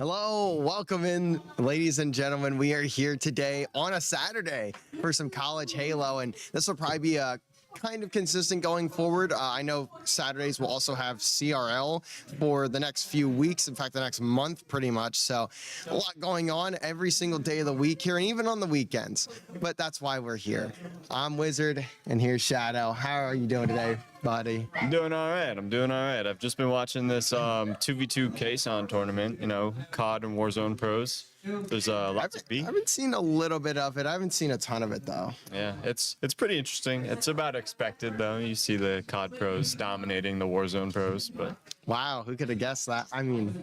Hello, welcome in, ladies and gentlemen. We are here today on a Saturday for some college Halo, and this will probably be a kind of consistent going forward. I know Saturdays will also have CRL for the next few weeks, in fact, the next month pretty much. So a lot going on every single day of the week here, and even on the weekends. But that's why we're here. I'm Wizard, and here's Shadow. How are you doing today, buddy? I'm doing all right. I've just been watching this 2v2 KSON tournament, COD and Warzone Pros. There's lots of beat. I haven't seen a little bit of it. I haven't seen a ton of it, though. Yeah, it's pretty interesting. It's about expected, though. You see the COD pros dominating the Warzone pros, but... Wow, who could have guessed that? I mean,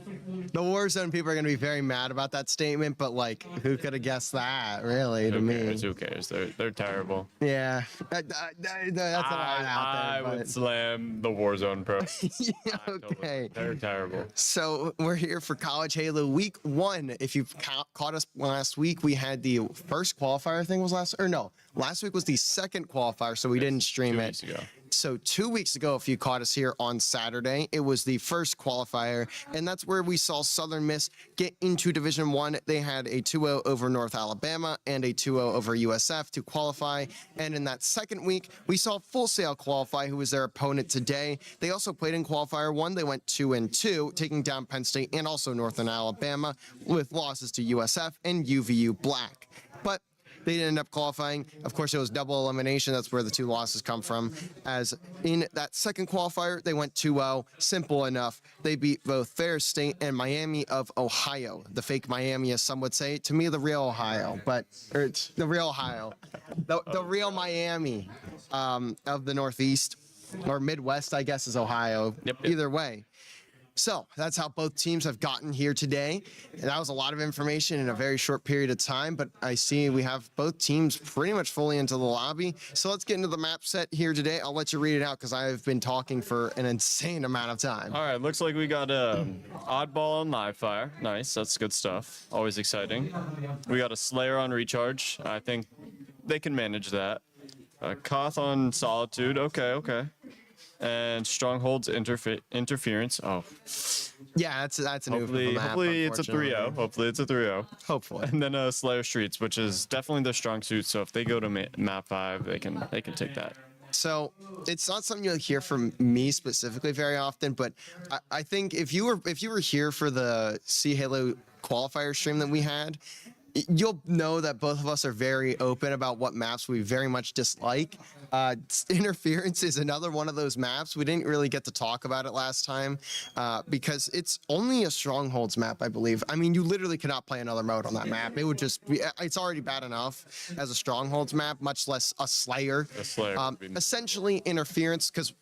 the Warzone people are going to be very mad about that statement, but, like, who could have guessed that, really, to me? Who cares? They're terrible. Yeah, that's a lot out there. I would slam the Warzone pros. Yeah, okay. They're terrible. So we're here for College Halo Week 1. If you've caught us last week, we had the first qualifier, I think was last week was the second qualifier, so we didn't stream 2 it. weeks ago. So 2 weeks ago, if you caught us here on Saturday, it was the first qualifier, and that's where we saw Southern Miss get into Division 1. They had a 2-0 over North Alabama and a 2-0 over USF to qualify. And in that second week, we saw Full Sail qualify, who was their opponent today. They also played in qualifier 1. They went 2-2, taking down Penn State and also Northern Alabama with losses to USF and UVU Black. But they didn't end up qualifying. Of course, it was double elimination. That's where the two losses come from. As in that second qualifier, they went 2-0. Simple enough. They beat both Ferris State and Miami of Ohio. The fake Miami, as some would say. To me, the real Ohio. Or it's the real Ohio. The real Miami of the Northeast. Or Midwest, I guess, is Ohio. Yep. Either way. So that's how both teams have gotten here today. And that was a lot of information in a very short period of time, but I see we have both teams pretty much fully into the lobby. So let's get into the map set here today. I'll let you read it out because I've been talking for an insane amount of time. All right, looks like we got a Oddball on Live Fire. Nice, that's good stuff. Always exciting. We got a Slayer on Recharge. I think they can manage that. Koth on Solitude. Okay. And Stronghold's Interference. Oh. Yeah, that's a new map. Hopefully it's a 3-0. Hopefully. And then Slayer Streets, which is definitely the strong suit. So if they go to map 5, they can take that. So it's not something you'll hear from me specifically very often, but I think if you were here for the Sea Halo qualifier stream that we had, you'll know that both of us are very open about what maps we very much dislike. Interference is another one of those maps. We didn't really get to talk about it last time because it's only a Strongholds map, I believe. I mean, you literally cannot play another mode on that map. It would just be, it's already bad enough as a Strongholds map, much less a Slayer. Essentially, Interference, because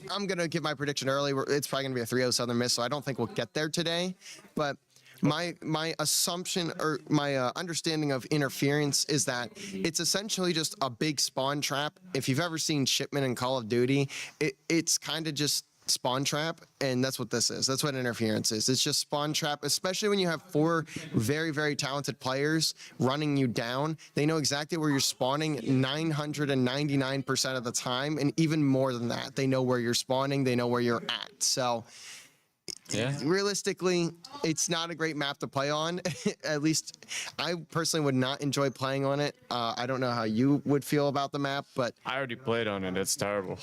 I'm going to give my prediction early. It's probably going to be a 3-0 Southern Miss, so I don't think we'll get there today. But my assumption or my understanding of Interference is that it's essentially just a big spawn trap. If you've ever seen Shipment in Call of Duty, it's kind of just spawn trap, and that's what this is. That's what Interference is. It's just spawn trap, especially when you have 4 very, very talented players running you down. They know exactly where you're spawning 999% of the time, and even more than that. They know where you're spawning. They know where you're at. So yeah, realistically, it's not a great map to play on. At least I personally would not enjoy playing on it. I don't know how you would feel about the map, but I already played on it. It's terrible.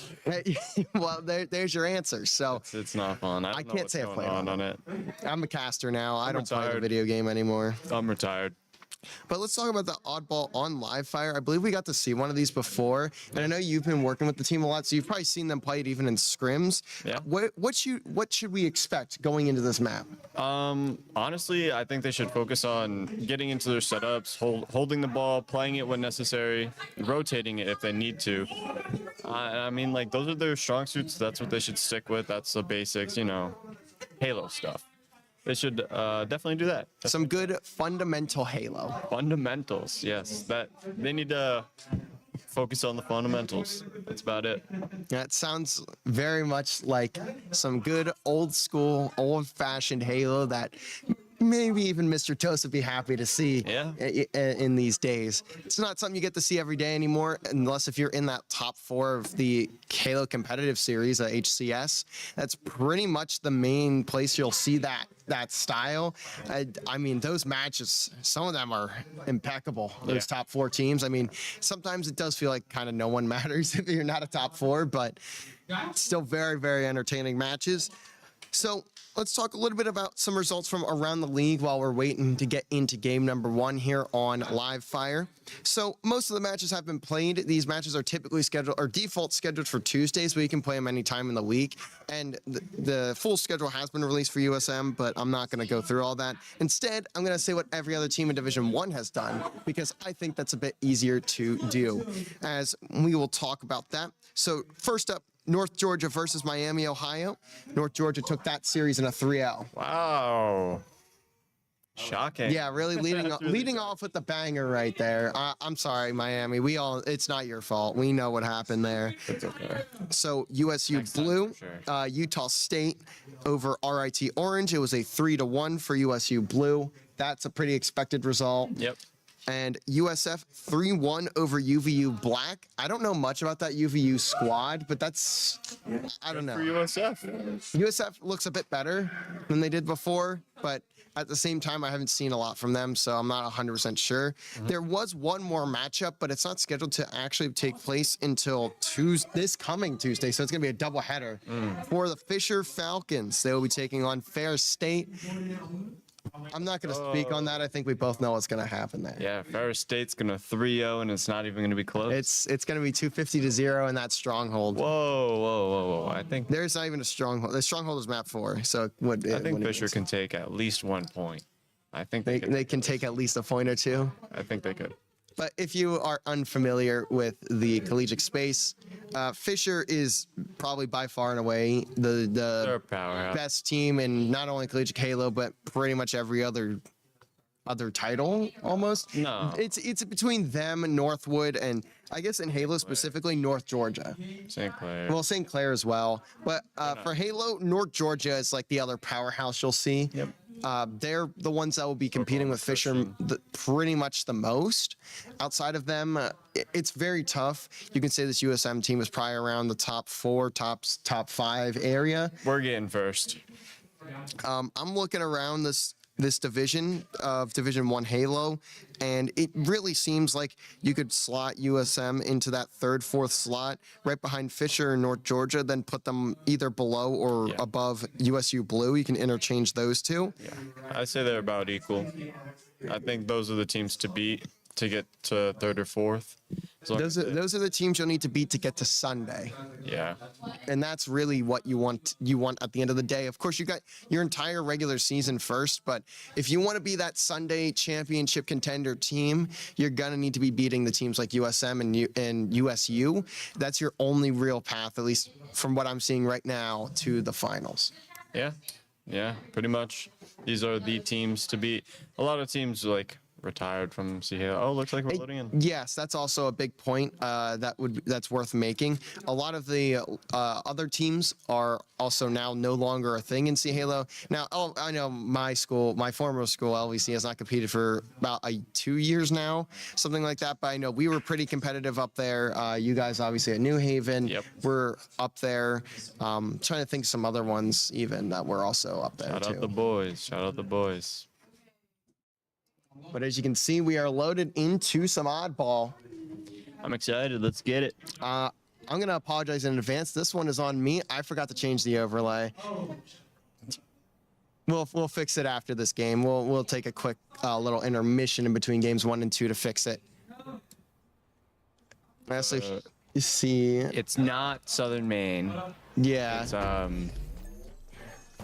Well, there's your answer. So it's not fun. I can't say I've played on it. I'm a caster now. I don't retired. Play the video game anymore. I'm retired. But let's talk about the Oddball on Live Fire. I believe we got to see one of these before, and I know you've been working with the team a lot, so you've probably seen them play it even in scrims. Yeah. What should we expect going into this map? Honestly, I think they should focus on getting into their setups, holding the ball, playing it when necessary, rotating it if they need to. I mean, like, those are their strong suits. That's what they should stick with. That's the basics, Halo stuff. They should definitely do that. Some good fundamental Halo. Fundamentals, yes. That they need to focus on the fundamentals. That's about it. That sounds very much like some good old school, old fashioned Halo that maybe even Mr. Toast would be happy to see Yeah. in these days. It's not something you get to see every day anymore, unless if you're in that top 4 of the Halo competitive series, HCS. That's pretty much the main place you'll see that style. I mean, those matches, some of them are impeccable. Those Yeah. top 4 teams. I mean, sometimes it does feel like kind of no one matters if you're not a top 4, but still very, very entertaining matches. So let's talk a little bit about some results from around the league while we're waiting to get into game number 1 here on Live Fire. So most of the matches have been played. These matches are typically scheduled or default scheduled for Tuesdays, but you can play them anytime in the week. And the full schedule has been released for USM, but I'm not going to go through all that. Instead, I'm going to say what every other team in Division 1 has done, because I think that's a bit easier to do, as we will talk about that. So first up, North Georgia versus Miami, Ohio. North Georgia took that series in a 3-0. Wow. Shocking. Yeah, really leading off with the banger right there. I'm sorry, Miami. It's not your fault. We know what happened there. It's okay. So USU Next time, Blue, for sure. Utah State over RIT Orange. It was a 3-1 for USU Blue. That's a pretty expected result. Yep. And USF 3-1 over UVU Black. I don't know much about that UVU squad, but I don't know. For USF. USF looks a bit better than they did before, but at the same time, I haven't seen a lot from them, so I'm not 100% sure. There was one more matchup, but it's not scheduled to actually take place until this coming Tuesday, so it's going to be a doubleheader for the Fisher Falcons. They will be taking on Fair State. I'm not going to speak on that. I think we both know what's going to happen there. Yeah, Ferris State's gonna 3-0, and it's not even gonna be close. It's going to be 250-0 in that stronghold. Whoa. I think There's not even a stronghold. The stronghold is map 4, so it would. I think Fisher can take at least 1 point. I think They can take at least a point or two. I think they could. But if you are unfamiliar with the collegiate space, Fisher is probably by far and away They're the a powerhouse. best team in not only collegiate Halo, but pretty much every other title almost. No. It's between them and Northwood, and I guess in Halo specifically North Georgia. St. Clair. Well, St. Clair as well. But for Halo, North Georgia is like the other powerhouse you'll see. Yep. They're the ones that will be competing with Fisher pretty much the most. Outside of them, it's very tough. You can say this USM team is probably around the top 4, top 5 area. We're getting first. I'm looking around this division of Division 1 Halo, and it really seems like you could slot USM into that 3rd, 4th slot right behind Fisher and North Georgia, then put them either below or Yeah. above USU Blue. You can interchange those two. Yeah, I'd say they're about equal. I think those are the teams to beat to get to 3rd or 4th. As long as they- Those are the teams you'll need to beat to get to Sunday. yeah. And that's really what you want at the end of the day. Of course, you got your entire regular season first, but if you want to be that Sunday championship contender team, you're going to need to be beating the teams like USM and USU. That's your only real path, at least from what I'm seeing right now, to the finals. Yeah, pretty much. These are the teams to beat. A lot of teams like retired from CHL. Oh, looks like we're loading in. Yes, that's also a big point that's worth making. A lot of the other teams are also now no longer a thing in C Halo. Now, I know my former school, LVC, has not competed for about 2 years now, something like that. But I know we were pretty competitive up there. You guys obviously at New Haven. Yep. We're up there. Trying to think some other ones even that were also up there Shout too. out the boys. Shout out the boys. But as you can see, we are loaded into some oddball. I'm excited. Let's get it. I'm going to apologize in advance. This one is on me. I forgot to change the overlay. We'll fix it after this game. We'll take a quick little intermission in between games 1 and 2 to fix it. So you see, It's not Southern Maine. yeah, It's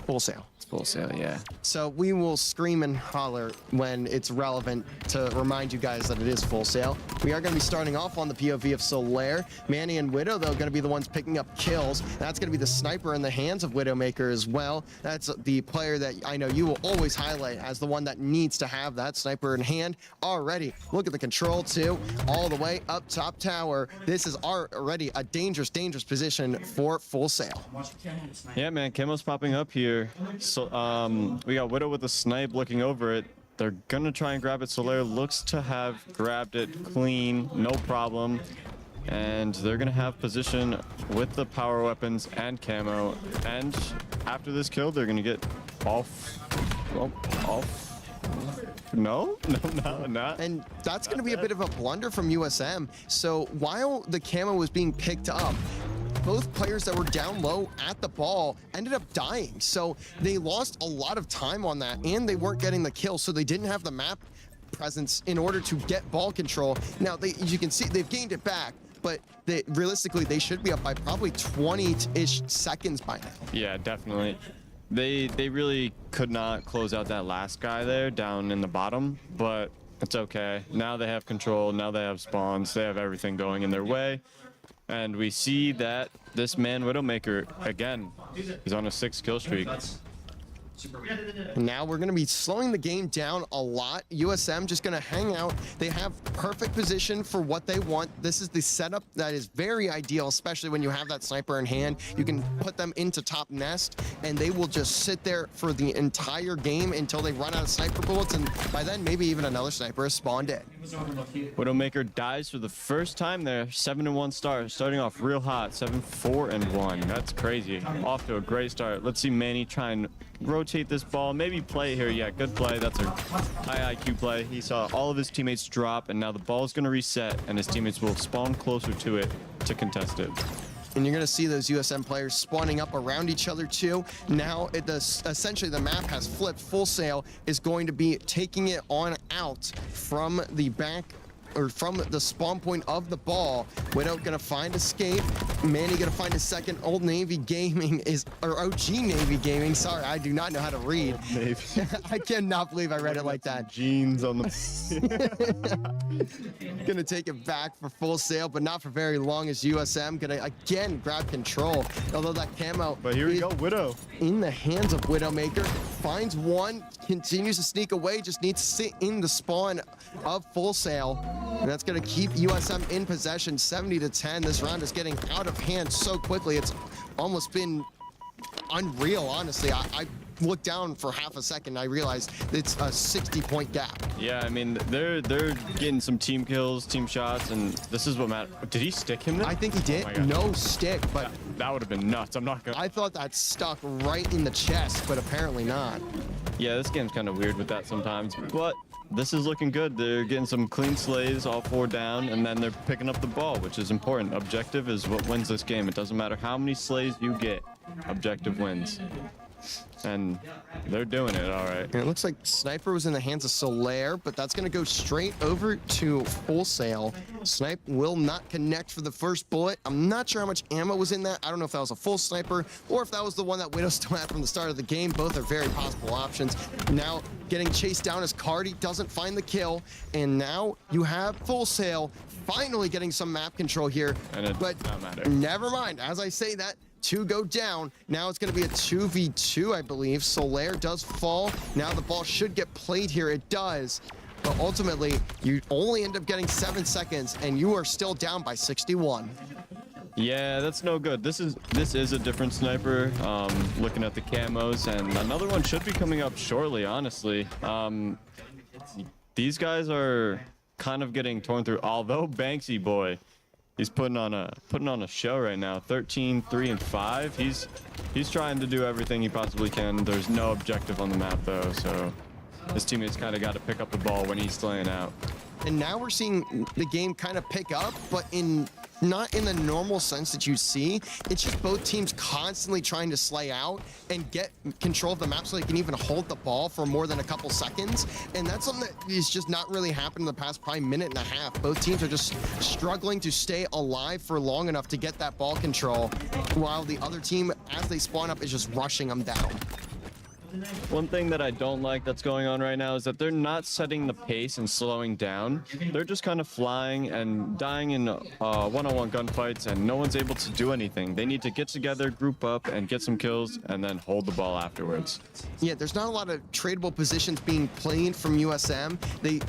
Full Sail. Full Sail. Yeah. So we will scream and holler when it's relevant to remind you guys that it is Full Sail. We are going to be starting off on the POV of Solaire. Manny and Widow, though, going to be the ones picking up kills. That's going to be the sniper in the hands of Widowmaker as well. That's the player that I know you will always highlight as the one that needs to have that sniper in hand already. Look at the control, too, all the way up top tower. This is already a dangerous, dangerous position for Full Sail. Yeah, man. Chemo's popping up here. here. So we got Widow with a snipe looking over it. They're gonna try and grab it. Solaire looks to have grabbed it clean, no problem. And they're gonna have position with the power weapons and camo. And after this kill, they're gonna get off. Well, off. No, not. And that's going to be a bit of a blunder from USM. So while the camo was being picked up, both players that were down low at the ball ended up dying. So they lost a lot of time on that, and they weren't getting the kill, so they didn't have the map presence in order to get ball control. Now, as you can see, they've gained it back, but realistically, they should be up by probably 20-ish seconds by now. Yeah, definitely. They really could not close out that last guy there down in the bottom, but it's okay. Now they have control. Now they have spawns. They have everything going in their way. And we see that this man, Widowmaker, again, he's on a 6-kill streak. And now we're going to be slowing the game down a lot. USM just going to hang out. They have perfect position for what they want. This is the setup that is very ideal, especially when you have that sniper in hand. You can put them into top nest, and they will just sit there for the entire game until they run out of sniper bullets, and by then, maybe even another sniper has spawned in. Widowmaker dies for the first time there. 7-1 start, starting off real hot. 7-4-1. That's crazy. Off to a great start. Let's see Manny try and rotate this ball, maybe play here. Yeah, good play. That's a high IQ play. He saw all of his teammates drop, and now the ball is going to reset, and his teammates will spawn closer to it to contest it. And you're going to see those USM players spawning up around each other too. Now, essentially the map has flipped. Full Sail is going to be taking it on out from the back, or from the spawn point of the ball. Widow gonna find escape. Manny gonna find a second. Old Navy Gaming or OG Navy Gaming. Sorry, I do not know how to read. Navy. I cannot believe I read it like that. Jeans on the... Gonna take it back for Full Sail, but not for very long, as USM gonna again grab control. Although that camo, But here we go, Widow. in the hands of Widowmaker, finds one, continues to sneak away, just needs to sit in the spawn of Full Sail. And that's going to keep USM in possession, 70-10. This round is getting out of hand so quickly. It's almost been unreal, honestly. I looked down for half a second. I realized it's a 60-point gap. Yeah, I mean, they're getting some team kills, team shots, and this is what matters. Did he stick him there? I think he did. Oh my God. No stick, but That would have been nuts. I'm not gonna... I thought that stuck right in the chest, but apparently not. Yeah, this game's kind of weird with that sometimes, but this is looking good. They're getting some clean slays, all 4 down, and then they're picking up the ball, which is important. Objective is what wins this game. It doesn't matter how many slays you get. Objective wins. And they're doing it all right. And it looks like Sniper was in the hands of Solaire, but that's going to go straight over to Full Sail. Snipe will not connect for the first bullet. I'm not sure how much ammo was in that. I don't know if that was a full sniper or if that was the one that Widow still had from the start of the game. Both are very possible options. Now getting chased down as Cardi doesn't find the kill. And now you have Full Sail finally getting some map control here. And it but does not matter. never mind. As I say that, 2 go down. Now it's going to be a 2v2, I believe. Solaire does fall. Now the ball should get played here. It does. But ultimately, you only end up getting 7 seconds, and you are still down by 61. Yeah, that's no good. This is a different sniper. Looking at the camos, and another one should be coming up shortly, honestly. These guys are kind of getting torn through, although Banksy boy, he's putting on a show right now. 13, 3, and 5. He's trying to do everything he possibly can. There's no objective on the map though, so his teammates kind of got to pick up the ball when he's slaying out. And now we're seeing the game kind of pick up, but not in the normal sense that you see. It's just both teams constantly trying to slay out and get control of the map so they can even hold the ball for more than a couple seconds. And that's something that is just not really happened in the past probably minute and a half. Both teams are just struggling to stay alive for long enough to get that ball control, while the other team, as they spawn up, is just rushing them down. One thing that I don't like that's going on right now is that they're not setting the pace and slowing down. They're just kind of flying and dying in one-on-one gunfights, and no one's able to do anything. They need to get together, group up, and get some kills, and then hold the ball afterwards. Yeah, there's not a lot of tradable positions being played from USM.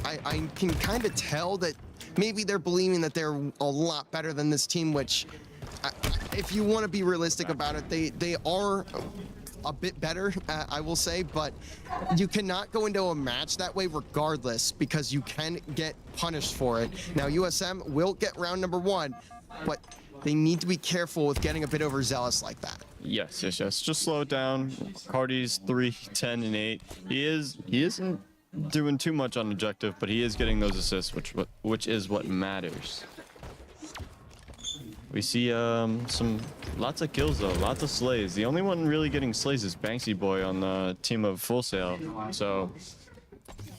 I can kind of tell that maybe they're believing that they're a lot better than this team, which, if you want to be realistic about it, they are a bit better, I will say, but you cannot go into a match that way regardless because you can get punished for it. Now, USM will get round number 1, but they need to be careful with getting a bit overzealous like that. Yes. Just slow it down. Cardi's 3, 10, and 8. He isn't doing too much on objective, but he is getting those assists, which is what matters. We see lots of kills though, lots of slays. The only one really getting slays is Banksy Boy on the team of Full Sail. So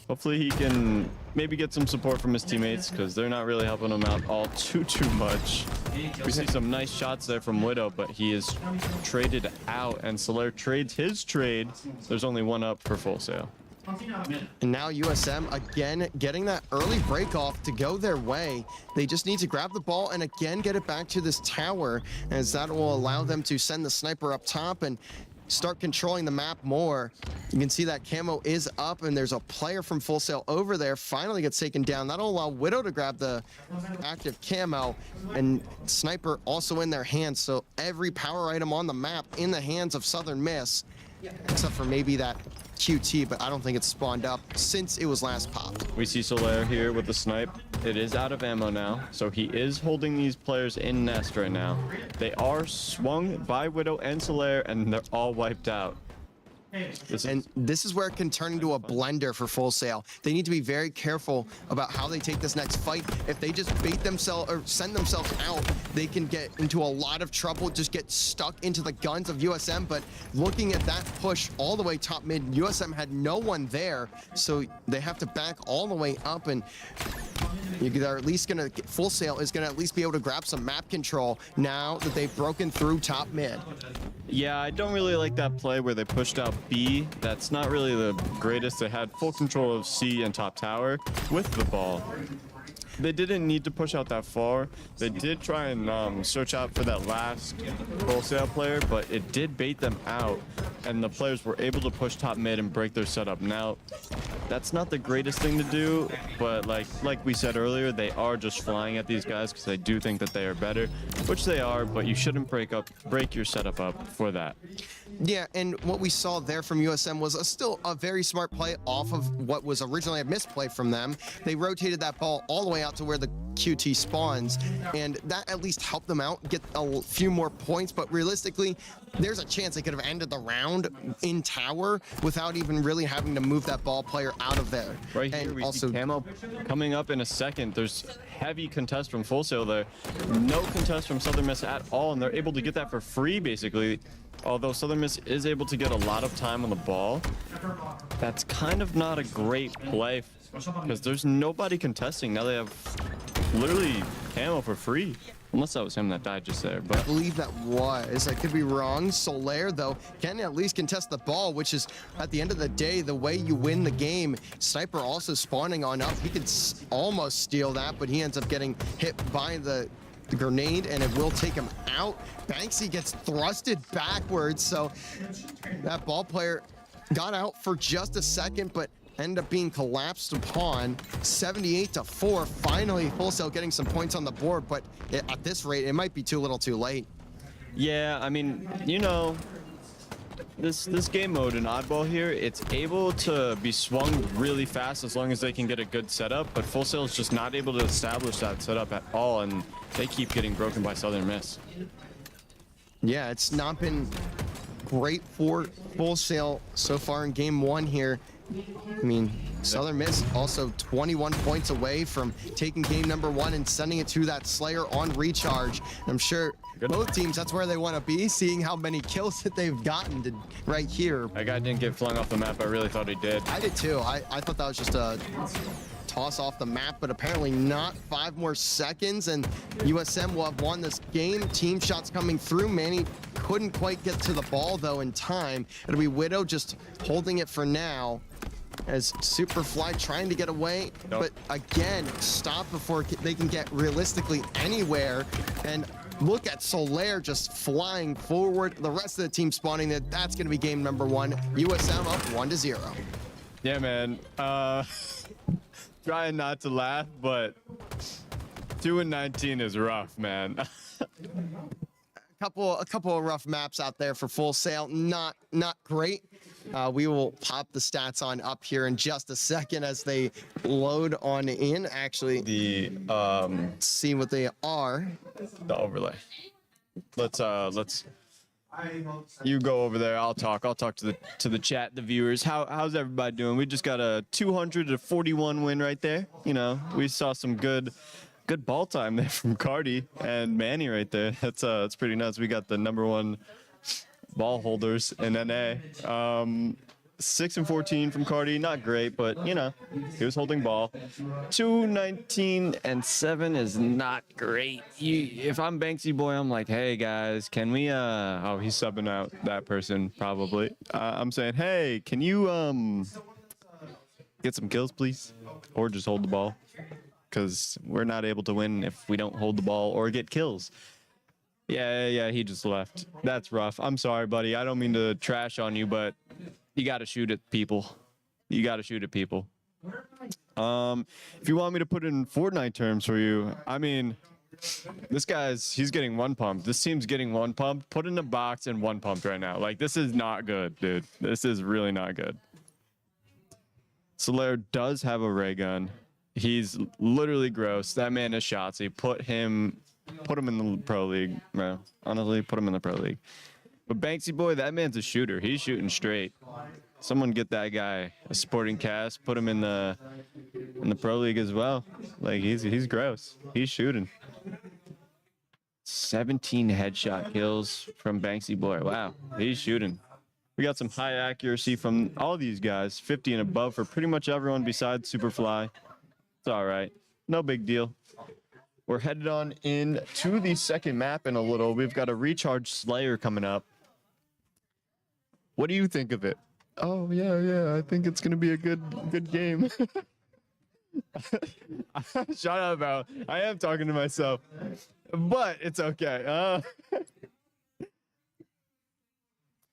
hopefully he can maybe get some support from his teammates because they're not really helping him out all too much. We see some nice shots there from Widow, but he is traded out, and Solaire trades his trade. There's only one up for Full Sail. And now USM again getting that early break off to go their way. They just need to grab the ball and again get it back to this tower, as that will allow them to send the sniper up top and start controlling the map more. You can see that camo is up, and there's a player from Full Sail over there. Finally gets taken down. That'll allow Widow to grab the active camo, and sniper also in their hands. So every power item on the map in the hands of Southern Miss, except for maybe that QT, but I don't think it's spawned up since it was last popped. We see Solaire here with the snipe. It is out of ammo now, so he is holding these players in nest right now. They are swung by Widow and Solaire, and they're all wiped out. This is where it can turn into a blender for Full Sail. They need to be very careful about how they take this next fight. If they just bait themselves or send themselves out, they can get into a lot of trouble, just get stuck into the guns of USM. But looking at that push all the way top mid, USM had no one there, so they have to back all the way up, and they're at least gonna get, Full Sail is gonna at least be able to grab some map control now that they've broken through top mid. Yeah, I don't really like that play where they pushed out B. That's not really the greatest. They had full control of C and top tower with the ball. They didn't need to push out that far. They did try and search out for that last Full Sail player, but it did bait them out, and the players were able to push top mid and break their setup. Now, that's not the greatest thing to do, but like we said earlier, they are just flying at these guys because they do think that they are better, which they are, but you shouldn't break your setup up for that. Yeah, and what we saw there from USM was still a very smart play off of what was originally a misplay from them. They rotated that ball all the way out to where the QT spawns, and that at least helped them out, get a few more points, but realistically, there's a chance they could have ended the round in tower without even really having to move that ball player out of there. Right here, we see camo coming up in a second. There's heavy contest from Full Sail there. No contest from Southern Miss at all, and they're able to get that for free, basically. Although Southern Miss is able to get a lot of time on the ball, that's kind of not a great play because there's nobody contesting. Now they have literally camo for free. Unless that was him that died just there. But I believe that was. I could be wrong. Solaire, though, can at least contest the ball, which is, at the end of the day, the way you win the game. Sniper also spawning on up. He could almost steal that, but he ends up getting hit by the grenade, and it will take him out. Banksy gets thrusted backwards, so that ball player got out for just a second, but ended up being collapsed upon. 78-4. Finally, Full Sail getting some points on the board, but at this rate, it might be too little too late. yeah, I mean, you know, this game mode in Oddball here, it's able to be swung really fast as long as they can get a good setup, but Full Sail is just not able to establish that setup at all, and they keep getting broken by Southern Miss. Yeah, it's not been great for Full Sail so far in game 1 here. I mean, Southern Miss also 21 points away from taking game number 1 and sending it to that Slayer on recharge. I'm sure both teams, that's where they want to be, seeing how many kills that they've gotten right here. That guy didn't get flung off the map. I really thought he did. I did too. I thought that was just a toss off the map, but apparently not. 5 more seconds and USM will have won this game. Team shots coming through. Manny couldn't quite get to the ball though in time. It'll be Widow just holding it for now, as Superfly trying to get away, but again, stop before they can get realistically anywhere. And look at Solaire just flying forward. The rest of the team spawning that. That's going to be game number 1. USM up 1-0. Yeah, man. Trying not to laugh, but 2-19 is rough, man. a couple of rough maps out there for Full Sail. Not great. We will pop the stats on up here in just a second as they load on in. Actually, The see what they are. overlay. Let's you go over there. I'll talk to the chat, the viewers. How's everybody doing? We just got a 241 win right there. You know, we saw some good ball time there from Cardi and Manny right there. That's pretty nuts. We got the #1 ball holders in NA. 6 and 14 from Cardi, not great, but you know, he was holding ball. 219 and 7 is not great. If I'm Banksy Boy, I'm like, hey guys, can we oh, he's subbing out that person probably. I'm saying, hey, can you get some kills please, or just hold the ball, because we're not able to win if we don't hold the ball or get kills. Yeah, he just left. That's rough. I'm sorry, buddy. I don't mean to trash on you, but you got to shoot at people. You got to shoot at people. If you want me to put it in Fortnite terms for you, I mean, he's getting one pumped. This team's getting one pumped. Put in the box and one pumped right now. Like, this is not good, dude. This is really not good. Solaire does have a ray gun. He's literally gross. That man is Shotzzy. Put him in the pro league, bro. Honestly, put him in the pro league. But Banksy Boy, that man's a shooter. He's shooting straight. Someone get that guy a sporting cast. Put him in the pro league as well. Like, he's gross. He's shooting. 17 headshot kills from Banksy Boy. Wow, he's shooting. We got some high accuracy from all these guys. 50 and above for pretty much everyone besides Superfly. It's all right. No big deal. We're headed on in to the second map in a little. We've got a Recharge Slayer coming up. What do you think of it? Oh, yeah. I think it's going to be a good game. Shut up, bro. I am talking to myself. But it's okay.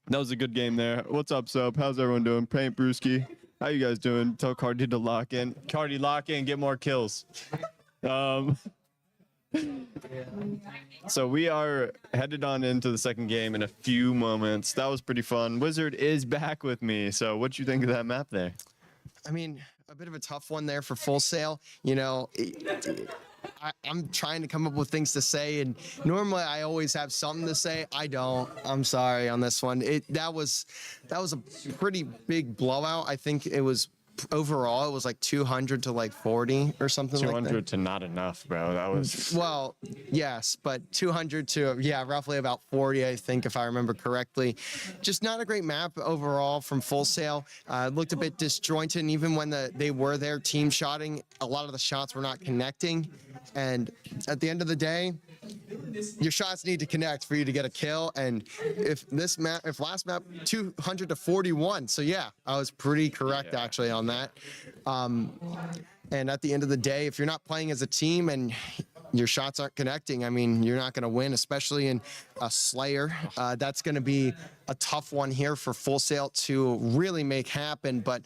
That was a good game there. What's up, Soap? How's everyone doing? Paint Brewski. How you guys doing? Tell Cardi to lock in. Cardi, lock in. Get more kills. So we are headed on into the second game in a few moments. That was pretty fun. Wizard is back with me. So what you think of that map there? I mean, a bit of a tough one there for Full Sail. You know, I'm trying to come up with things to say, and normally I always have something to say. I don't. I'm sorry on this one. That was a pretty big blowout. I think it was overall it was like 200 to like 40 or something like that. 200 to not enough, bro. That was well, yes, but 200 to roughly about 40, I think, if I remember correctly. Just not a great map overall from Full Sail. Looked a bit disjointed, and even when they were there team shotting, a lot of the shots were not connecting. And at the end of the day, your shots need to connect for you to get a kill. And if last map 200 to 41, so yeah, I was pretty correct actually on that. And at the end of the day, if you're not playing as a team and your shots aren't connecting, I mean, you're not going to win, especially in a Slayer. That's going to be a tough one here for Full Sail to really make happen, but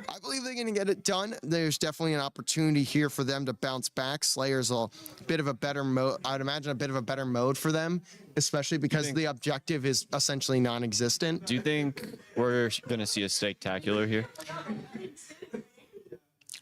I believe they're going to get it done. There's definitely an opportunity here for them to bounce back. Slayer's a bit of a better mode. I'd imagine a bit of a better mode for them, especially because the objective is essentially non-existent. Do you think we're going to see a Steaktacular here?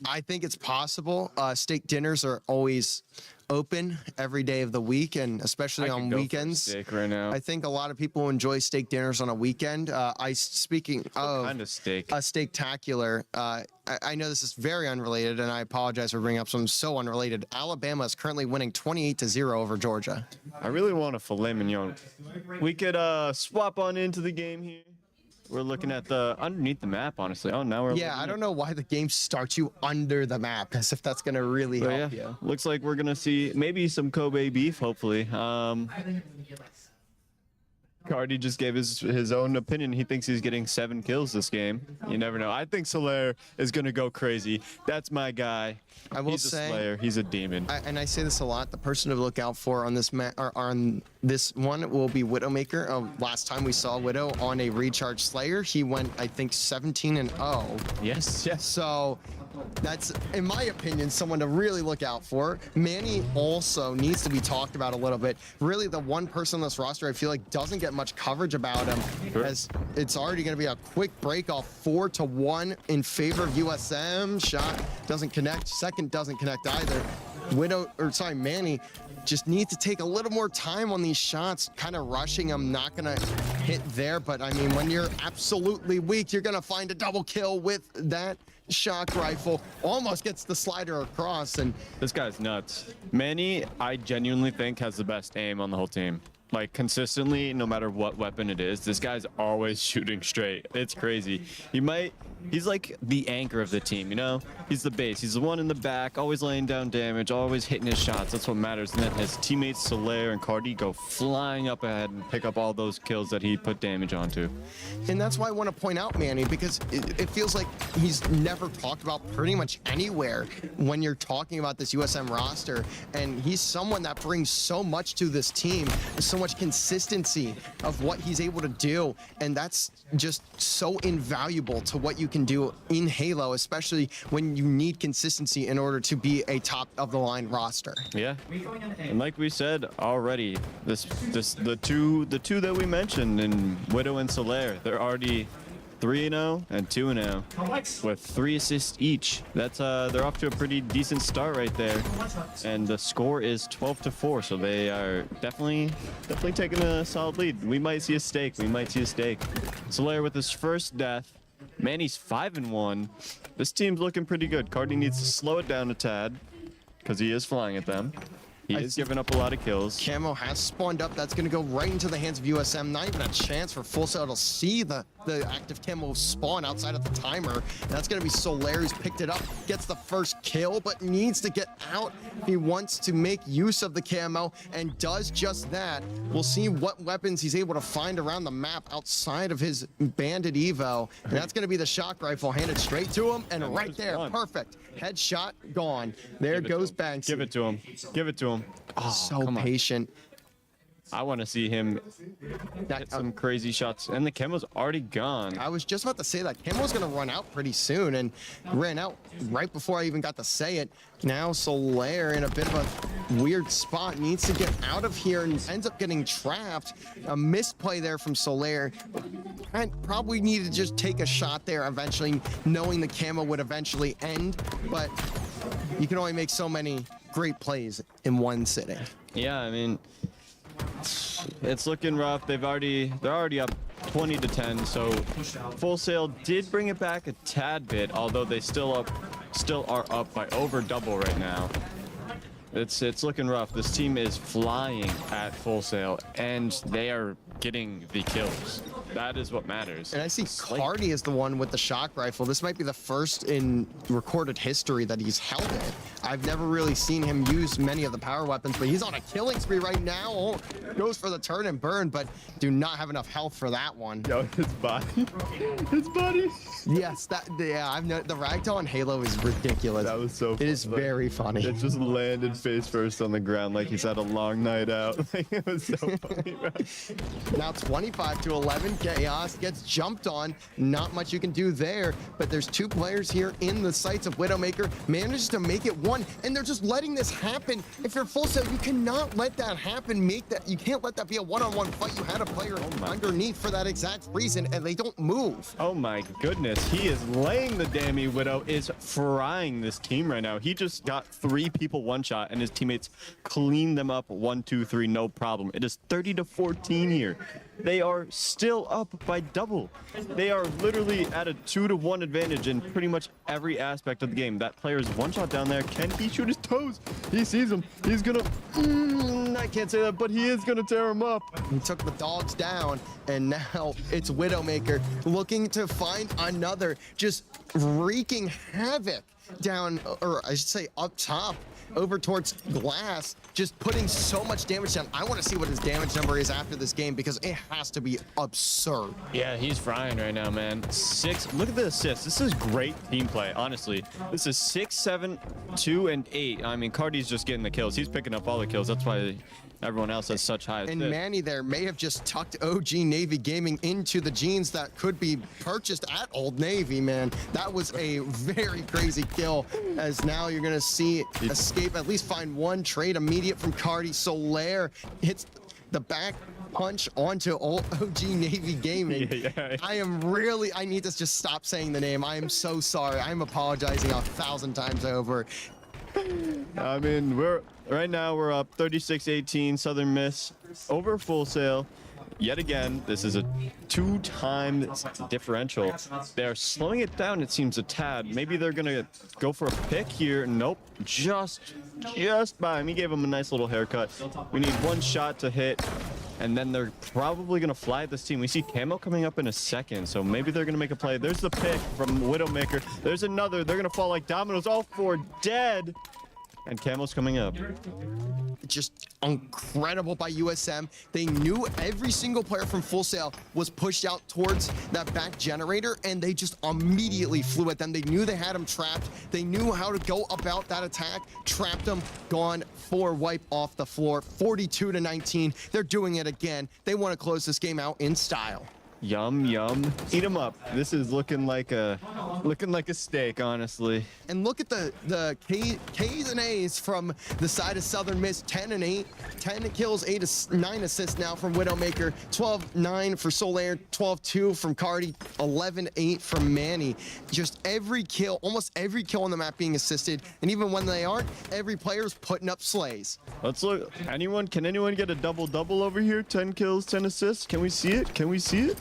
I think it's possible. Steak dinners are always open every day of the week, and especially on weekends. Steak right now. I think a lot of people enjoy steak dinners on a weekend. Speaking of kind of steak? A Steaktacular, I know this is very unrelated, and I apologize for bringing up something so unrelated. Alabama is currently winning 28-0 over Georgia. I really want a filet mignon. We could swap on into the game here. We're looking at underneath the map, honestly. Oh, now we're I don't know why the game starts you under the map, as if that's gonna really help you. Looks like we're gonna see maybe some Kobe beef, hopefully. Cardi just gave his own opinion. He thinks he's getting 7 kills this game. You never know. I think Solaire is gonna go crazy. That's my guy. I will He's a say, Slayer. He's a demon. and I say this a lot. The person to look out for on this on this one will be Widowmaker. Last time we saw Widow on a Recharge Slayer, he went, I think, 17-0. Yes. So That's, in my opinion, someone to really look out for. Manny also needs to be talked about a little bit. Really, the one person on this roster I feel like doesn't get much coverage about him, as it's already going to be a quick break off 4-1 in favor of USM. Shot doesn't connect. Second doesn't connect either. Manny just needs to take a little more time on these shots, kind of rushing them, not gonna hit there. But I mean, when you're absolutely weak, you're gonna find a double kill with that shock rifle. Almost gets the slider across, and This guy's nuts. Manny, I genuinely think, has the best aim on the whole team. Like, consistently, no matter what weapon it is, this guy's always shooting straight. It's crazy. He's like the anchor of the team, you know? He's the base. He's the one in the back, always laying down damage, always hitting his shots. That's what matters. And then his teammates Solaire and Cardi go flying up ahead and pick up all those kills that he put damage onto. And that's why I want to point out Manny, because it feels like he's never talked about pretty much anywhere when you're talking about this USM roster. And he's someone that brings so much to this team, so much consistency of what he's able to do. And that's just so invaluable to what you can do in Halo, especially when you need consistency in order to be a top of the line roster. Yeah, and like we said already, the two that we mentioned in Widow and Solaire, they're already 3-0 and 2-0 with 3 assists each. That's they're off to a pretty decent start right there, and the score is 12-4. So they are definitely taking a solid lead. We might see a stake. Solaire with his first death. Manny's 5-1. This team's looking pretty good. Cardi needs to slow it down a tad because he is flying at them. He is giving up a lot of kills. Camo has spawned up. That's going to go right into the hands of USM. Not even a chance for Full Sail to see the active camo spawn outside of the timer. That's going to be Solaire who's picked it up, gets the first kill, but needs to get out. He wants to make use of the camo and does just that. We'll see what weapons he's able to find around the map outside of his Bandit Evo. And that's going to be the shock rifle handed straight to him. And right there, perfect. Headshot gone. There goes Banksy. Give it to him. Give it to him. Oh, So come on. patient. I want to see him hit some crazy shots. And the camo's already gone. I was just about to say that Camo's going to run out pretty soon, and ran out right before I even got to say it. Now Solaire in a bit of a weird spot, needs to get out of here and ends up getting trapped. A misplay there from Solaire. And probably needed to just take a shot there eventually, knowing the camo would eventually end, but you can only make so many great plays in one sitting. Yeah, I mean, it's looking rough. They're already up 20-10. So Full Sail did bring it back a tad bit, although they still are up by over double right now. It's looking rough. This team is flying at Full Sail, and they are getting the kills. That is what matters. And I see Cardi is the one with the shock rifle. This might be the first in recorded history that he's held it. I've never really seen him use many of the power weapons, but he's on a killing spree right now. Oh, goes for the turn and burn, but do not have enough health for that one. Yo, his body. His body. Yes, I've known the ragdoll in Halo is ridiculous. That was so It is funny. very funny. It just landed face first on the ground like he's had a long night out. Like, it was so funny, bro. Now 25-11, Chaos gets jumped on. Not much you can do there, but there's two players here in the sights of Widowmaker. Manages to make it one, and they're just letting this happen. If you're Full Sail, you cannot let that happen. You can't let that be a one-on-one fight. You had a player underneath for that exact reason, and they don't move. Oh my goodness, he is laying the damn Widow, is frying this team right now. He just got 3 people one shot and his teammates cleaned them up 1, 2, 3, no problem. It is 30-14 here. They are still up by double. They are literally at a 2-1 advantage in pretty much every aspect of the game. That player is one shot down there. Can he shoot his toes? He sees him. He's gonna, I can't say that, but he is gonna tear him up. He took the dogs down, and now it's Widowmaker looking to find another, just wreaking havoc down, or I should say up top, over towards Glass, just putting so much damage down. I want to see what his damage number is after this game, because it has to be absurd. Yeah, he's frying right now, man. 6, look at the assists. This is great team play, honestly. This is 6, 7, 2, and 8. I mean, Cardi's just getting the kills. He's picking up all the kills. That's why everyone else has such high And assists. Manny there may have just tucked OG Navy Gaming into the jeans that could be purchased at Old Navy, man. That was a very crazy kill, as now you're going to see Escape at least find one trade immediate from Cardi. Solaire hits the back punch onto OG Navy Gaming. Yeah. I need to just stop saying the name. I am so sorry. I'm apologizing 1,000 times over. I mean, right now we're up 36-18, Southern Miss over Full Sail. Yet again, this is a 2-time differential. They're slowing it down, it seems, a tad. Maybe they're gonna go for a pick here. Nope, just by him. He gave him a nice little haircut. We need one shot to hit, and then they're probably gonna fly this team. We see Camo coming up in a second, so maybe they're gonna make a play. There's the pick from Widowmaker. There's another. They're gonna fall like dominoes. All 4 dead, and Camo's coming up. Just incredible by USM. They knew every single player from Full Sail was pushed out towards that back generator, and they just immediately flew at them. They knew they had him trapped. They knew how to go about that attack, trapped him, gone, 4 wipe off the floor, 42-19. They're doing it again. They want to close this game out in style. Yum, yum. Eat 'em up. This is looking like a steak, honestly. And look at the K's and A's from the side of Southern Miss. 10-8, 10 kills, 9 assists now from Widowmaker. 12-9 for Solaire, 12-2 from Cardi, 11-8 from Manny. Just every kill, almost every kill on the map being assisted. And even when they aren't, every player's putting up slays. Let's look. Can anyone get a double-double over here? 10 kills, 10 assists. Can we see it? Can we see it?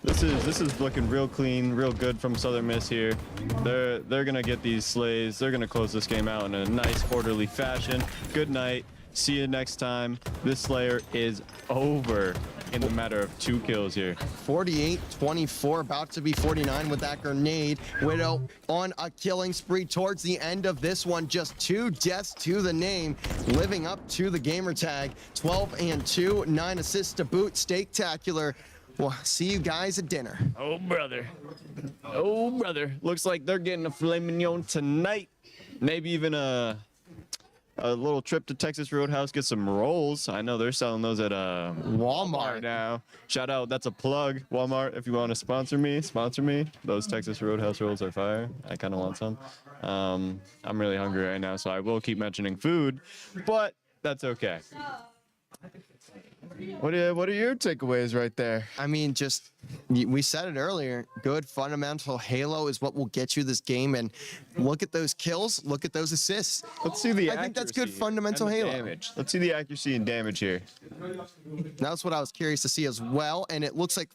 This is looking real clean, real good from Southern Miss here. They're gonna get these slays. They're gonna close this game out in a nice, orderly fashion. Good night. See you next time. This Slayer is over in the matter of 2 kills here. 48-24, about to be 49 with that grenade. Widow on a killing spree towards the end of this one. Just 2 deaths to the name, living up to the gamer tag. 12-2, 9 assists to boot. Steaktacular. Well, see you guys at dinner. Oh, brother. Oh, brother. Looks like they're getting a filet mignon tonight. Maybe even a little trip to Texas Roadhouse, get some rolls. I know they're selling those at Walmart now. Shout out, that's a plug. Walmart, if you want to sponsor me. Those Texas Roadhouse rolls are fire. I kind of want some. I'm really hungry right now, so I will keep mentioning food, but that's okay. What are your takeaways right there? I mean, just we said it earlier. Good fundamental Halo is what will get you this game. And look at those kills. Look at those assists. Let's see the I think that's good accuracy fundamental and the Halo. damage. Let's see the accuracy and damage here. That's what I was curious to see as well. And it looks like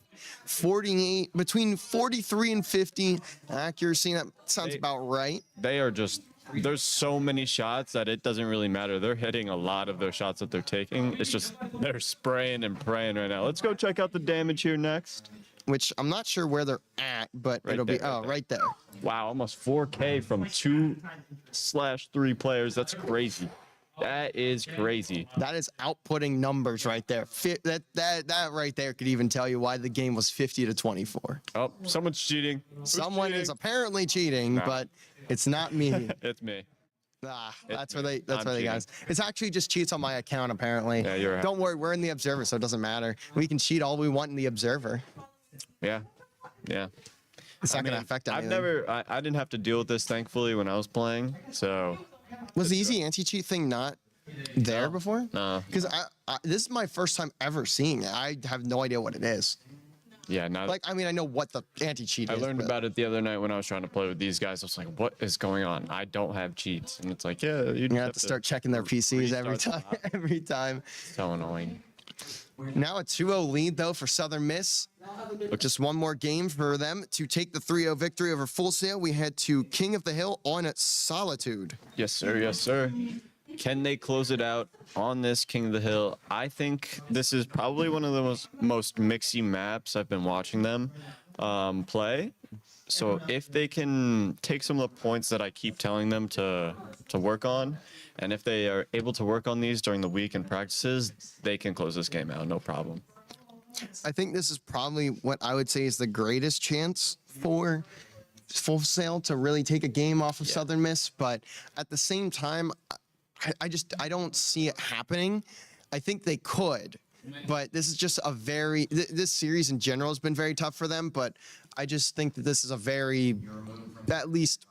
48, between 43 and 50 accuracy. That sounds about right. They are just, there's so many shots that it doesn't really matter. They're hitting a lot of their shots that they're taking. It's just they're spraying and praying right now. Let's go check out the damage here next. Which I'm not sure where they're at, but Right it'll be, there, right there. Wow, almost 4K from 2/3 players. That's crazy. That is crazy. That is outputting numbers right there. That right there could even tell you why the game was 50-24. Oh, someone's cheating. Who's Someone cheating? is apparently cheating, but it's not me. It's me. That's where they I'm cheating. guys. It's actually just cheats on my account apparently. Yeah, you're right. Don't worry, we're in the Observer, so it doesn't matter. We can cheat all we want in the Observer. Yeah. It's not gonna affect anything. I didn't have to deal with this thankfully when I was playing. So Was the easy anti-cheat thing not there before? No. Because this is my first time ever seeing it. I have no idea what it is. yeah, not Like, I mean, I know what the anti-cheat I is. learned but- about it the other night when I was trying to play with these guys. I was like, what is going on? I don't have cheats. And it's like, yeah, you You have to start checking their PCs every time. restart the Every time. So annoying. Now a 2-0 lead though for Southern Miss. Just one more game for them to take the 3-0 victory over Full Sail. We head to King of the Hill on Solitude. Yes, sir. Yes, sir. Can they close it out on this King of the Hill? I think this is probably one of the most mixy maps I've been watching them play. So if they can take some of the points that I keep telling them to work on, and if they are able to work on these during the week and practices, they can close this game out, no problem. I think this is probably what I would say is the greatest chance for Full Sail to really take a game off of Southern Miss. But at the same time, I don't see it happening. I think they could. But this is just a very this series in general has been very tough for them. But I just think that this is a very, at least,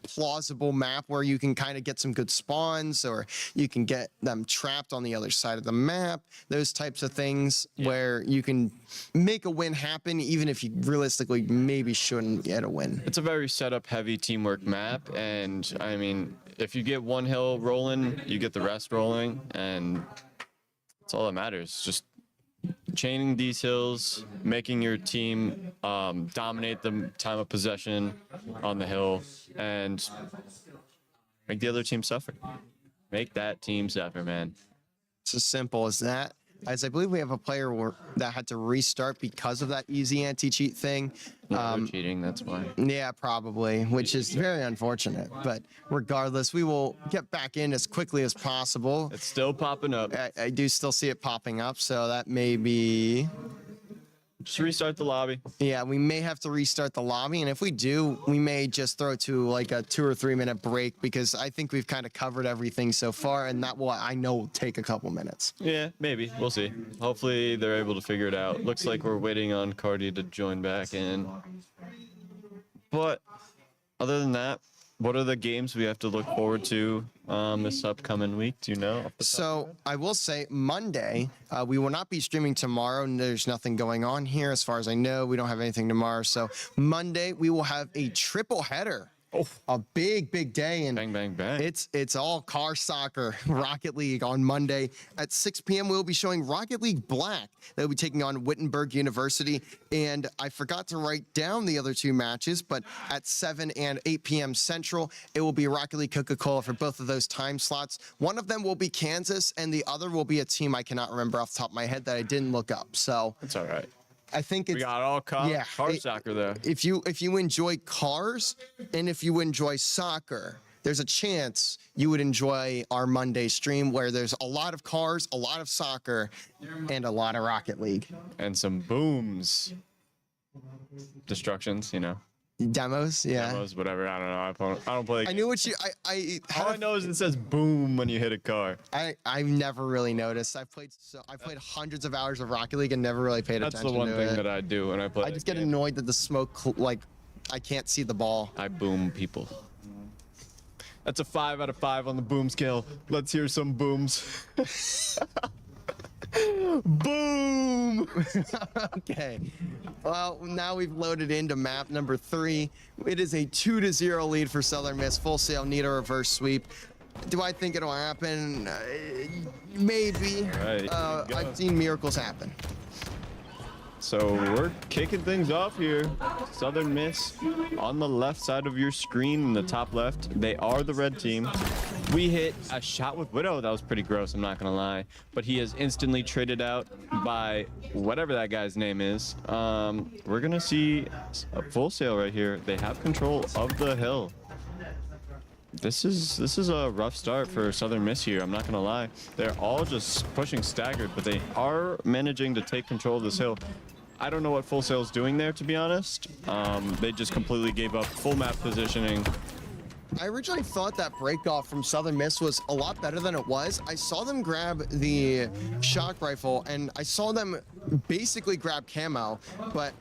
plausible map where you can kind of get some good spawns, or you can get them trapped on the other side of the map. Those types of things where you can make a win happen, even if you realistically maybe shouldn't get a win. It's a very setup heavy teamwork map, and I mean, if you get one hill rolling, you get the rest rolling, and that's all that matters. Just chaining these hills, making your team dominate the time of possession on the hill, and make the other team suffer. Make that team suffer, man. It's as simple as that. As I believe we have a player that had to restart because of that easy anti-cheat thing. They're cheating, that's why. Yeah, probably, which is very unfortunate. But regardless, we will get back in as quickly as possible. It's still popping up. I do still see it popping up, so that may be... Just restart the lobby. Yeah, we may have to restart the lobby, and if we do, we may just throw to like a 2 or 3 minute break, because I think we've kind of covered everything so far, and that will, I know, will take a couple minutes. Yeah, maybe. We'll see. Hopefully they're able to figure it out. Looks like we're waiting on Cardi to join back in. But other than that, what are the games we have to look forward to this upcoming week? Do you know? So I will say Monday, we will not be streaming tomorrow, and there's nothing going on here as far as I know. We don't have anything tomorrow. So Monday, we will have a triple header. Oh. A big day, and Bang, bang, bang. it's all car soccer. Rocket League on Monday at 6 p.m. We'll be showing Rocket League Black. They'll be taking on Wittenberg University, and I forgot to write down the other two matches, but at 7 and 8 p.m. Central, it will be Rocket League Coca-Cola for both of those time slots. One of them will be Kansas, and the other will be a team I cannot remember off the top of my head that I didn't look up. So It's all right. I think it's We got all car soccer there. if you enjoy cars and if you enjoy soccer, there's a chance you would enjoy our Monday stream, where there's a lot of cars, a lot of soccer, and a lot of Rocket League And some booms. Destructions, you know. demos. Yeah, Demos, whatever. I don't know. I don't play. I knew what you. I All I know is it says boom when you hit a car. I've never really noticed. I've played hundreds of hours of Rocket League and never really paid That's attention the one to thing it. that I do when I play. I just get annoyed that the smoke I can't see the ball. I boom people. That's a 5 out of 5 on the boom scale. Let's hear some booms. Boom! Okay. Well, now we've loaded into map number 3. It is a 2-0 lead for Southern Miss. Full Sail need a reverse sweep. Do I think it'll happen? Maybe. Right, here we go. I've seen miracles happen. So we're kicking things off here. Southern Miss on the left side of your screen in the top left. They are the red team. We hit a shot with Widow. That was pretty gross, I'm not going to lie. But he is instantly traded out by whatever that guy's name is. We're going to see a Full Sail right here. They have control of the hill. This is a rough start for Southern Miss here, I'm not going to lie. They're all just pushing staggered, but they are managing to take control of this hill. I don't know what Full Sail's doing there, to be honest. They just completely gave up full map positioning. I originally thought that break off from Southern Miss was a lot better than it was. I saw them grab the shock rifle, and I saw them basically grab camo, but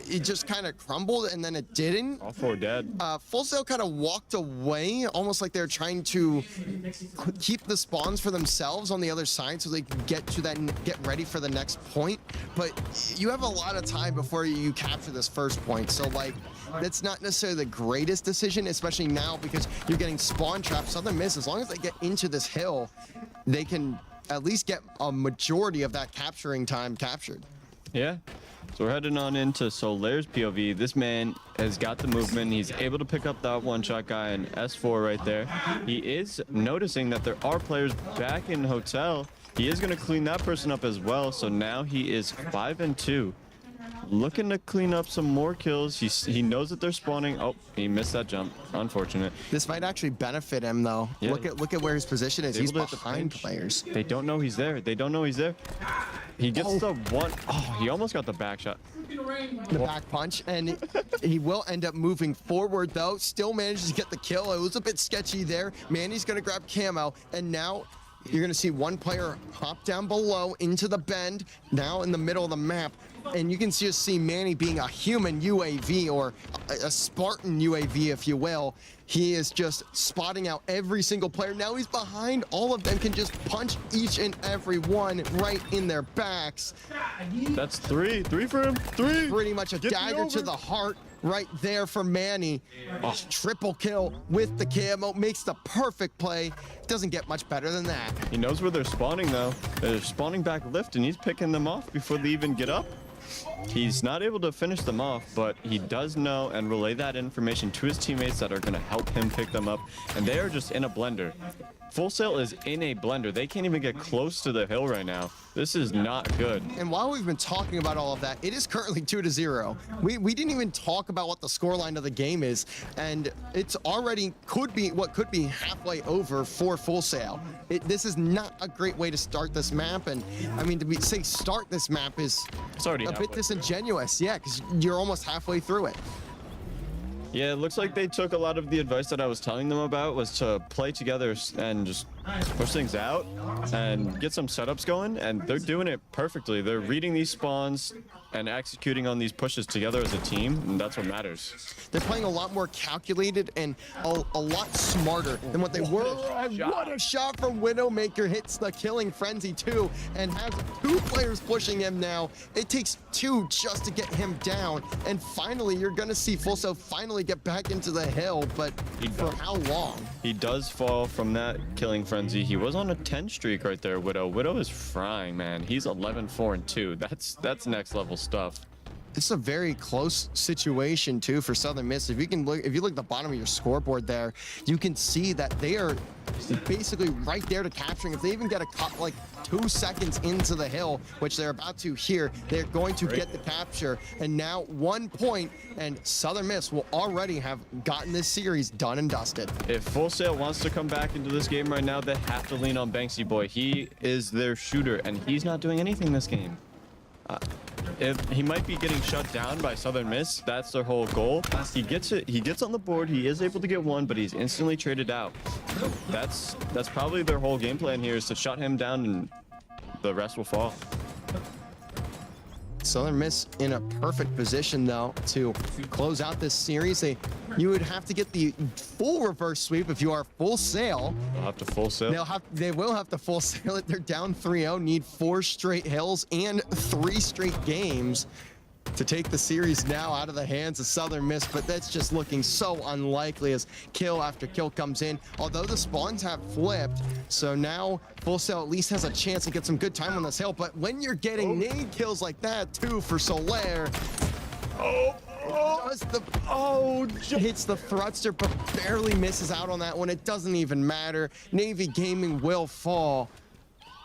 it just kind of crumbled, and then it didn't. All 4 dead. Full Sail kind of walked away, almost like they're trying to keep the spawns for themselves on the other side so they can get ready for the next point. But you have a lot of time before you capture this first point, so like that's not necessarily the greatest decision, especially now because you're getting spawn trapped. Southern Miss, as long as they get into this hill, they can at least get a majority of that capturing time captured. Yeah. So we're heading on into Solaire's POV. This man has got the movement. He's able to pick up that one-shot guy in S4 right there. He is noticing that there are players back in Hotel. He is going to clean that person up as well. So now he is 5-2. Looking to clean up some more kills. He knows that they're spawning. Oh, he missed that jump. Unfortunate. This might actually benefit him though. Yeah. Look at where his position is. He's Able to behind flinch. players. They don't know he's there. They don't know he's there. He gets the one. Oh, he almost got the back shot. The back punch, and he will end up moving forward though. Still manages to get the kill. It was a bit sketchy there. Manny's gonna grab camo, and now You're going to see one player hop down below into the bend, now in the middle of the map. And you can just see Manny being a human UAV, or a Spartan UAV, if you will. He is just spotting out every single player. Now he's behind all of them, can just punch each and every one right in their backs. That's three for him. Three. Pretty much a Get me dagger to over. the heart right there for Manny. Oh, triple kill with the camo, makes the perfect play. Doesn't get much better than that. He knows where they're spawning though. They're spawning back lift, and he's picking them off before they even get up. He's not able to finish them off, but he does know and relay that information to his teammates that are going to help him pick them up. And they are just in a blender. Full Sail is in a blender. They can't even get close to the hill right now. This is not good. And while we've been talking about all of that, it is currently 2-0. We didn't even talk about what the scoreline of the game is, and it's already could be halfway over for Full Sail. This is not a great way to start this map, and I mean, say start this map is It's already a bit halfway. disingenuous, yeah, because you're almost halfway through it. Yeah, it looks like they took a lot of the advice that I was telling them about, was to play together and just push things out and get some setups going, and they're doing it perfectly. They're reading these spawns and executing on these pushes together as a team, and that's what matters. They're playing a lot more calculated and a lot smarter than what they were. What a shot from Widowmaker, hits the killing frenzy too, and has two players pushing him now. It takes two just to get him down, and finally you're gonna see Full Sail finally get back into the hill, but for how long? He does fall from that killing frenzy. He was on a 10 streak right there, Widow. Widow is frying, man. He's 11-4-2. That's next level stuff. It's a very close situation too for Southern Miss. If you look at the bottom of your scoreboard there, you can see that they are basically right there to capturing. If they even get a cut like 2 seconds into the hill, which they're about to here, they're going to get the capture. And now 1 point, and Southern Miss will already have gotten this series done and dusted. If Full Sail wants to come back into this game right now, they have to lean on Banksy Boy. He is their shooter, and he's not doing anything this game. If he might be getting shut down by Southern Miss, that's their whole goal. He gets it. He gets on the board. He is able to get one, but he's instantly traded out. That's probably their whole game plan here, is to shut him down, and the rest will fall. Southern Miss in a perfect position though to close out this series. You would have to get the full reverse sweep if you are Full Sail. They'll have to Full Sail. They will have to Full Sail it. They're down 3-0, need 4 straight hills and 3 straight games to take the series now out of the hands of Southern Miss, but that's just looking so unlikely as kill after kill comes in. Although the spawns have flipped, so now Full Sail at least has a chance to get some good time on this hill. But when you're getting nade kills like that too for Solaire, hits the thruster but barely misses out on that one. It doesn't even matter. Navy Gaming will fall.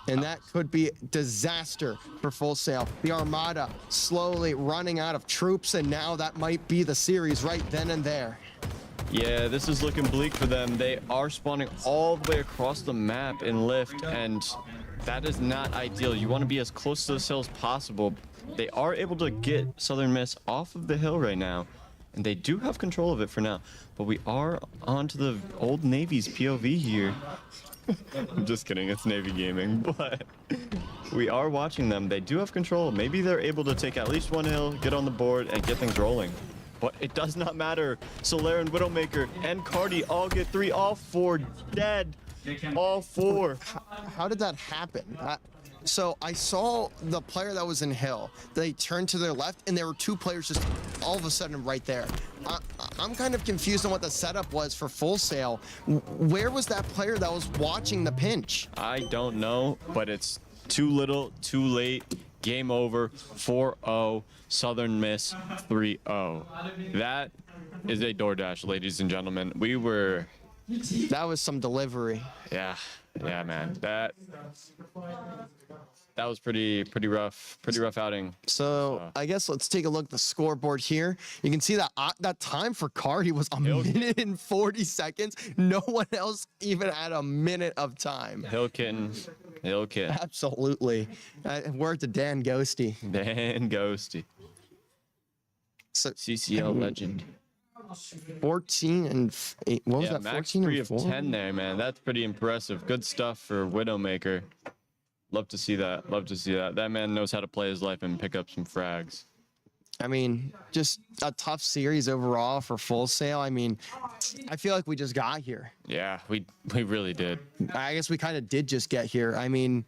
And that could be disaster for Full Sail. The Armada slowly running out of troops, and now that might be the series right then and there. Yeah, this is looking bleak for them. They are spawning all the way across the map in lift, and that is not ideal. You want to be as close to this hill as possible. They are able to get Southern Miss off of the hill right now, and they do have control of it for now. But we are onto the old Navy's POV here. I'm just kidding, it's Navy Gaming, but we are watching them. They do have control. Maybe they're able to take at least one hill, get on the board, and get things rolling. But it does not matter. Solaire and Widowmaker and Cardi all get 3, all 4 dead. All 4. How did that happen? So I saw the player that was in hill. They turned to their left, and there were 2 players just all of a sudden right there. I'm kind of confused on what the setup was for Full Sail. Where was that player that was watching the pinch? I don't know, but it's too little, too late. Game over. 4-0. Southern Miss 3-0. That is a DoorDash, ladies and gentlemen. That was some delivery. Yeah, man. That was pretty rough outing. So I guess let's take a look at the scoreboard here. You can see that that time for Cardi was a minute and 40 seconds. No one else even had a minute of time. Hill kitten. Absolutely. Word to Dan Ghosty. Dan Ghosty. So CCL legend. 14 and 8. What was Yeah, that? max 14 3 and of 4. 10 there, man. That's pretty impressive. Good stuff for Widowmaker. Love to see that. Love to see that. That man knows how to play his life and pick up some frags. I mean, just a tough series overall for Full Sail. I mean, I feel like we just got here. Yeah, we really did. I guess we kind of did just get here. I mean,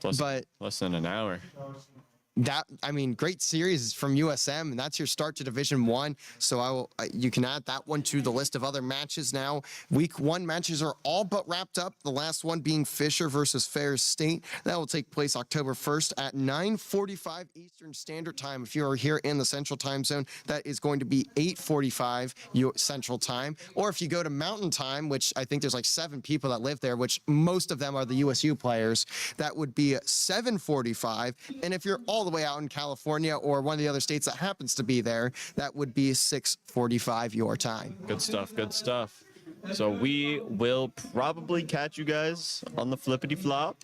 but Less than an hour. great series from USM, and that's your start to Division 1. So you can add that one to the list of other matches now. Week 1 matches are all but wrapped up. The last one being Fisher versus Ferris State. That will take place October 1st at 9:45 Eastern Standard Time. If you are here in the Central Time Zone, that is going to be 8:45 Central Time. Or if you go to Mountain Time, which I think there's like 7 people that live there, which most of them are the USU players, that would be 7:45. And if you're all the way out in California or one of the other states that happens to be there, that would be 6:45 your time. Good stuff. Good stuff. So we will probably catch you guys on the flippity flop.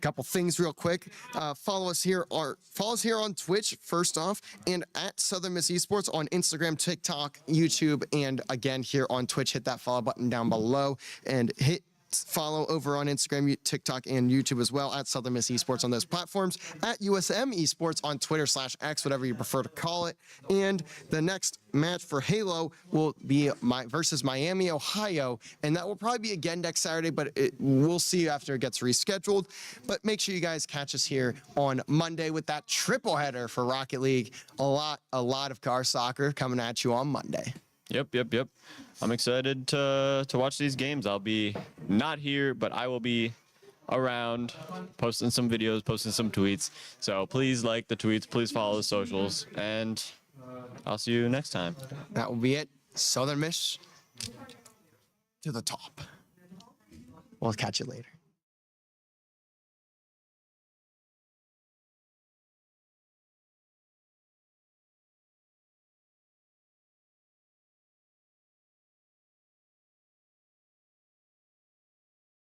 Couple things real quick. Follow us here on Twitch first off, and at Southern Miss Esports on Instagram, TikTok, YouTube, and again here on Twitch. Hit that follow button down below and hit follow over on Instagram, TikTok, and YouTube as well at Southern Miss Esports on those platforms, at USM Esports on Twitter/X, whatever you prefer to call it. And the next match for Halo will be versus Miami, Ohio, and that will probably be again next Saturday, but we'll see after it gets rescheduled. But make sure you guys catch us here on Monday with that triple header for Rocket League. A lot of car soccer coming at you on Monday. Yep. I'm excited to watch these games. I'll be not here, but I will be around posting some videos, posting some tweets. So please like the tweets, please follow the socials, and I'll see you next time. That will be it. Southern Miss to the top. We'll catch you later.